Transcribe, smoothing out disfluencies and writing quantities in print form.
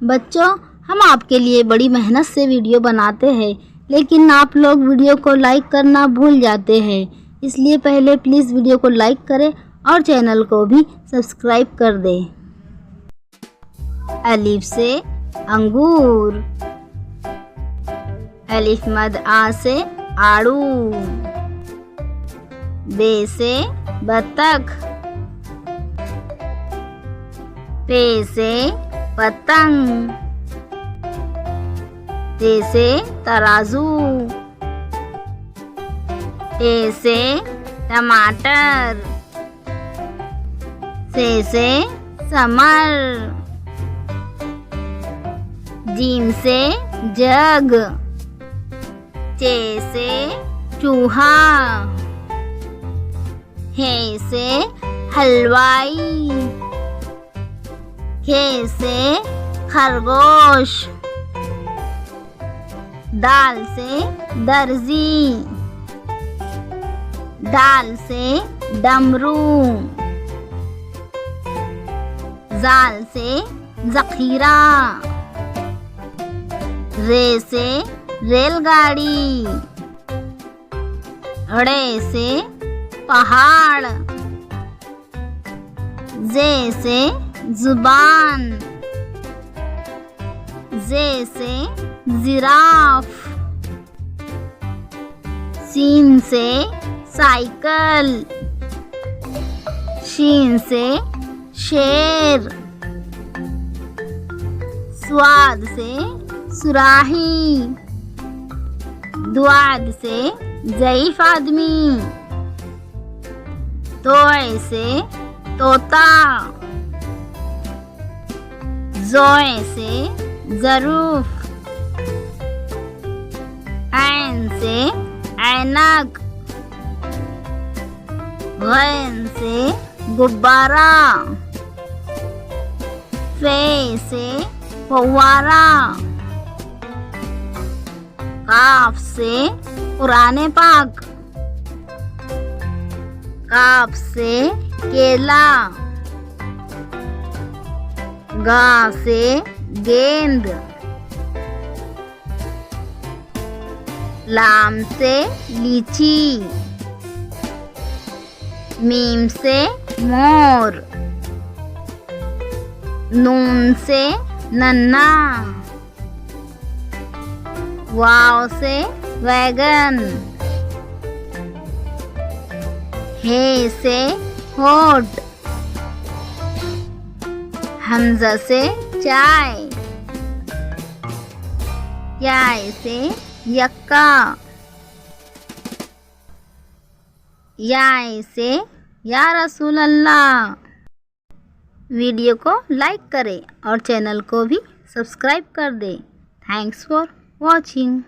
बच्चों, हम आपके लिए बड़ी मेहनत से वीडियो बनाते हैं, लेकिन आप लोग वीडियो को लाइक करना भूल जाते हैं। इसलिए पहले प्लीज़ वीडियो को लाइक करें और चैनल को भी सब्सक्राइब कर दें। अलिफ से अंगूर, अलिफ मद आ से आड़ू, बे से बतख, पे से पतंग, ते से तराजू, टे से टमाटर, से समर, जीम से जग, चे से चूहा, हे से हलवाई, खे से खरगोश, दाल से दर्जी, दाल से डमरू, जाल से जखीरा, रे से रेलगाड़ी, ड़े से पहाड़, जे से जुबान, जे से जिराफ, सीन से साइकिल, शीन से शेर, स्वाद से सुराही, द्वाद से ज़ईफ आदमी, तोए से तोता, जोए से ज़रूफ, ऐन से ऐनक, गैन से गुब्बारा, फे से फव्वारा, काफ से कुरान पाक, काफ से केला, गा से गेंद, लाम से लीची, मीम से मोर, नून से नन्ना, वाव से वैगन, हे से होठ, हमजा से चाय, याय से यक्का, याय से या रसूल अल्लाह। वीडियो को लाइक करें और चैनल को भी सब्सक्राइब कर दें। Thanks for watching.